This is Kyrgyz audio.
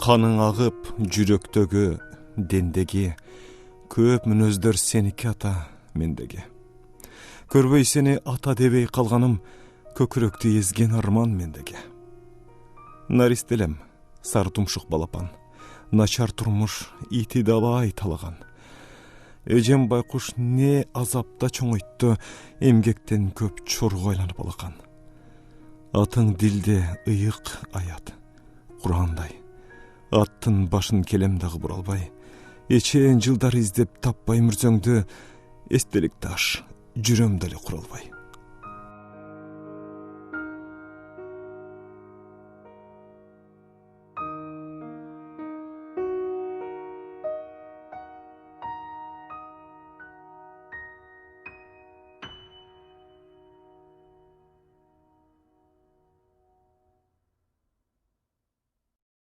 Каның агып жүрөктөгү дендеги, көп мүнөздөр сеники ата мендеги. Көрбөй сени ата дебей калганым, көкүрөктү ezген арман мендеги. Наристелем, сары тумшук балапан, начар турмуш ити дабай талаган. Эжем байкуш не азапта чоңойтту, эмгектен көп чорго айланып алакан. Атың дилде ыйык аят, Курандай. Аттын башын келем дагы буралбай, эчеен жылдар издеп таппай мүрзөңдү, эстелик таш жүрөм деле куралбай.